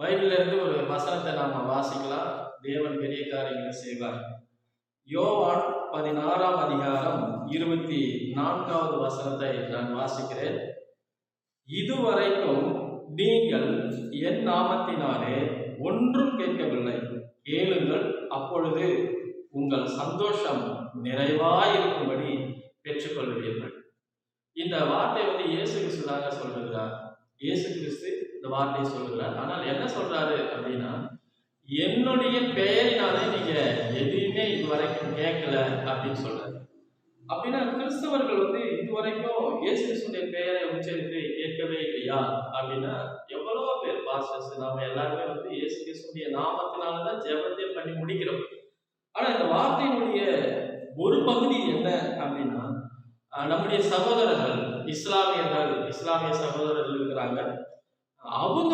பைபிள்ல இருந்து ஒரு வசனத்தை நாம வாசிக்கலாம். தேவன் பெரிய காரியங்களை செய்வார். யோவான் 16ஆம் அதிகாரம் 24வது வசனத்தை நான் வாசிக்கிறேன். இதுவரைக்கும் நீங்கள் என் நாமத்தினாலே ஒன்றும் கேட்கவில்லை, கேளுங்கள், அப்பொழுது உங்கள் சந்தோஷம் நிறைவாயிருக்கும்படி பெற்றுக்கொள்வீர்கள். இந்த வார்த்தை இயேசு கிறிஸ்து தாங்க சொல்லுகிறார். இயேசு கிறிஸ்து இந்த வார்த்தையை சொல்லுகிறார். ஆனால் என்ன சொல்றாரு அப்படின்னா, என்னுடைய பெயரினாலே நீங்க எதுவுமே இதுவரைக்கும் கேட்கல அப்படின்னு சொல்றாரு. அப்படின்னா கிறிஸ்தவர்கள் இதுவரைக்கும் இயேசு கிறிஸ்துடைய பெயரை உச்சரித்து கேட்கவே இல்லையா அப்படின்னா, எவ்வளவோ பேர் பாஸ்டர்ஸ் நாம எல்லாருமே இயேசு கிறிஸ்துடைய நாமத்தினாலதான் ஜெபத்தை பண்ணி முடிக்கிறோம். ஆனா இந்த வார்த்தையினுடைய ஒரு பகுதி என்ன அப்படின்னா, நம்முடைய சகோதரர்கள் இஸ்லாமிய சகோதரர்கள் இருக்கிறாங்க. அவங்க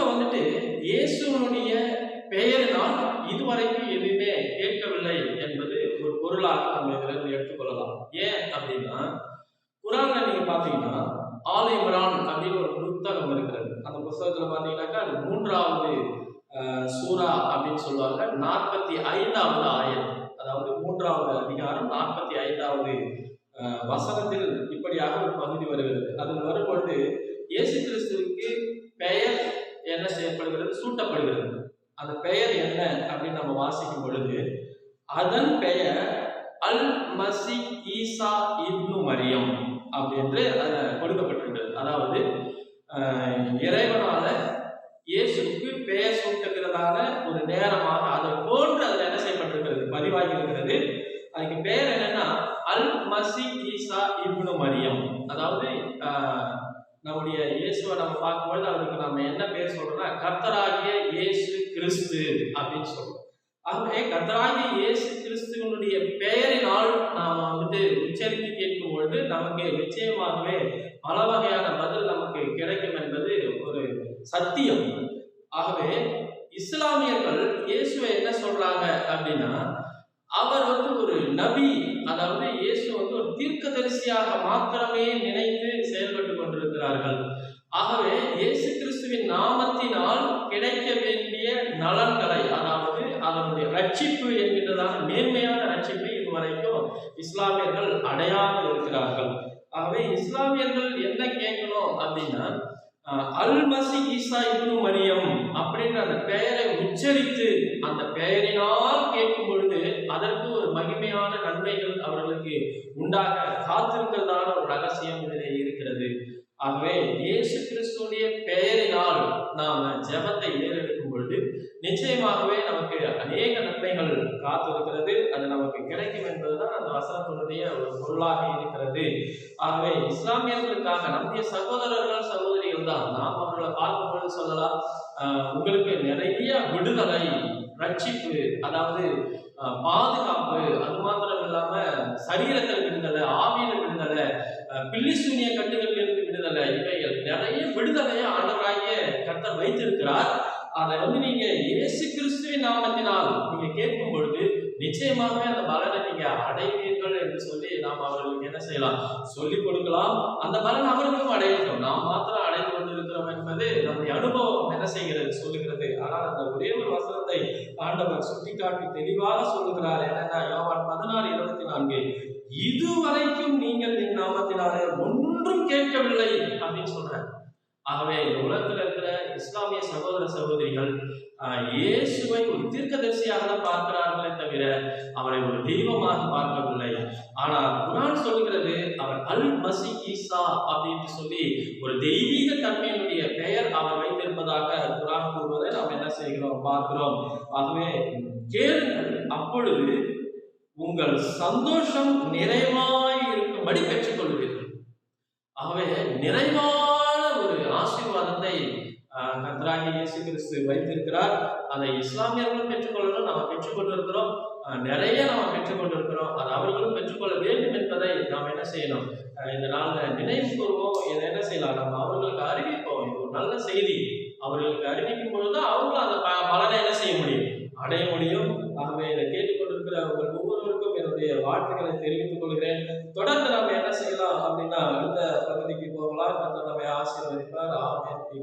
இயேசுவனுடைய பெயரினால் இதுவரைக்கும் எதுவுமே கேட்கவில்லை என்பது ஒரு பொருளாக நம்ம இதிலிருந்து எடுத்துக்கொள்ளலாம். ஏன் அப்படின்னா, குரான்ல நீங்க பாத்தீங்கன்னா ஆல் இம்ரான் அப்படின்னு ஒரு புத்தகம் இருக்கிறது. அந்த புத்தகத்துல பாத்தீங்கன்னாக்கா அது 3வது சூரா அப்படின்னு சொல்லுவாங்க. 45வது ஆயத், அதாவது 3வது அதிகாரம் 45வது வசனத்தில் இப்படியாக ஒரு பகுதி வருகிறது. அதில் வரும்பொழுது இயேசு கிறிஸ்துவுக்கு பெயர் என்ன செய்யப்படுகிறது, சூட்டப்படுகிறது. அந்த பெயர் என்ன அப்படின்னு நம்ம வாசிக்கும் பொழுது, அதன் பெயர் அல் மசி ஈசா இப்னு மரியம் அப்படி என்று கொடுக்கப்பட்டிருக்கிறது. அதாவது இறைவனால இயேசுக்கு பெயர் சூட்டுகிறதான ஒரு நேரமாக அதை போன்று அதில் என்ன செய்யப்பட்டிருக்கிறது, பதிவாகி இருக்கிறது. அதுக்கு பெயர் என்னன்னா அல் மசி ஈசா இப்னு மரியம். அதாவது நம்முடைய இயேசுவை நம்ம பார்க்கும்பொழுது அவருக்கு நம்ம என்ன பேர் சொல்றோம்னா கர்த்தராகிய இயேசு கிறிஸ்து அப்படின்னு சொல்றோம். ஆகவே கர்த்தராகிய இயேசு கிறிஸ்துவனுடைய பெயரினால் நாம் உச்சரித்து கேட்கும் பொழுது நமக்கு நிச்சயமாகவே பல வகையான பதில் நமக்கு கிடைக்கும் என்பது ஒரு சத்தியம். ஆகவே இஸ்லாமியர்கள் இயேசுவை என்ன சொல்றாங்க அப்படின்னா, அவர் ஒரு நபி, அதாவது இயேசு ஒரு தீர்க்கதரிசியாக மாத்திரமே நினைத்து செயல்பட்டு கொண்டிருக்கிறார்கள். ஆகவே இயேசு கிறிஸ்துவின் நாமத்தினால் கிடைக்க வேண்டிய நலன்களை, அதாவது அதனுடைய ரட்சிப்பு என்கின்றதான மேன்மையான ரட்சிப்பை இதுவரைக்கும் இஸ்லாமியர்கள் அடையாமல் இருக்கிறார்கள். ஆகவே இஸ்லாமியர்கள் என்ன கேட்கணும் அப்படின்னா, அல் மசி ஈசா இப்னு மரியம் அப்படின்ற அந்த பெயரை உச்சரித்து அந்த பெயரினால் கேட்கும் பொழுது அதற்கு ஒரு மகிமையான நன்மைகள் அவர்களுக்கு உண்டாக காத்திருக்கிறதான ஒரு ரகசியம் இதிலே இருக்கிறது. ஆகவே இயேசு கிறிஸ்துடைய பெயரினால் நாம் ஜெபத்தை ஏறெடுக்கும் பொழுது நிச்சயமாகவே நமக்கு அநேக நன்மைகள் காத்திருக்கிறது. அது நமக்கு கிடைக்கும் என்பதுதான் அந்த வசனத்தினுடைய ஒரு பொருளாக இருக்கிறது. ஆகவே இஸ்லாமியர்களுக்காக நம்முடைய சகோதரர்கள் சகோதரிகள் தான், நாம் அவர்களை பார்க்கும் பொழுது சொல்லலாம், உங்களுக்கு நிறைய விடுதலை, ரட்சிப்பு, அதாவது பாதுகாப்பு, அது மாத்திரம் இல்லாம சரீரத்தில் விடுதலை, ஆவியில விடுதலை, பில்லி சூனிய கட்டுகளில் இருந்து விடுதலை, இவைகள் நிறைய விடுதலையை ஆண்டவராகிய கர்த்தர் வைத்திருக்கிறார். அதை நீங்க இயேசு கிறிஸ்துவின் நாமத்தினால் நீங்க கேட்கும் பொழுது நிச்சயமாகவே அந்த பலனை நீங்க அடைவீர்கள் என்று சொல்லி நாம் அவர்களுக்கு என்ன செய்யலாம், சொல்லிக் கொடுக்கலாம். அந்த பலன் அவர்களும் அடையட்டும், நாம் மாத்திரம் அடைந்து கொண்டிருக்கிறோம் என்பது நம்முடைய அனுபவம் என்ன செய்கிறது, சொல்லுகிறது. ஆனால் அந்த ஒரே ஒரு வசனத்தை ஆண்டவர் சுட்டிக்காட்டி தெளிவாக சொல்லுகிறார். என்னன்னா யோவான் 16:24, இதுவரைக்கும் நீங்கள் என் நாமத்தினாலே ஒன்றும் கேட்கவில்லை அப்படின்னு சொல்றார். ஆகவே இந்த உலகத்தில் இருக்கிற இஸ்லாமிய சகோதர சகோதரிகள் இயேசுவை ஒரு தீர்க்கதரிசியாக தான் பார்க்கிறார்களே தவிர அவரை ஒரு தெய்வமாக பார்க்கவில்லை. ஆனால் குர்ஆன் சொல்கிறது அவர் அல் மசி ஈசா அப்படின்னு சொல்லி ஒரு தெய்வீக தன்மையினுடைய பெயர் அவர் வைத்திருப்பதாக குர்ஆன் கூறுவதை நாம் என்ன செய்கிறோம், பார்க்கிறோம். ஆகவே கேளுங்கள், அப்பொழுது உங்கள் சந்தோஷம் நிறைவாய் இருக்கும்படி பெற்றுக்கொள்வீர்கள். ஆகவே நிறைவான ஒரு ஆசீர்வாதத்தை கர்த்தராகிய இயேசு கிறிஸ்து வைத்திருக்கிறார். அதை இஸ்லாமியர்களும் பெற்றுக்கொள்ளணும், நாம் பெற்றுக்கொண்டிருக்கிறோம். நிறைய நாம் பெற்றுக்கொண்டிருக்கிறோம். அது அவர்களும் பெற்றுக்கொள்ள வேண்டும் என்பதை நாம் என்ன செய்யணும், இந்த நாளில் நினைவு கூறுவோம். இதை என்ன செய்யலாம், நம்ம அவர்களுக்கு அறிவிப்போம். இது ஒரு நல்ல செய்தி. அவர்களுக்கு அறிவிக்கும் பொழுது அவங்களும் அந்த பலனை என்ன செய்ய முடியும், அடைய முடியும். ஆகவே இதை கேட்டுக்கொண்டிருக்கிற உங்கள் ஒவ்வொருவருக்கும் என்னுடைய வாழ்த்துக்களை தெரிவித்துக் கொள்கிறேன். தொடர்ந்து நம்ம என்ன செய்யலாம் அப்படின்னா அடுத்த பகுதிக்கு போகலாம். நம்மை ஆசீர்வதிப்பார். ஆமென்.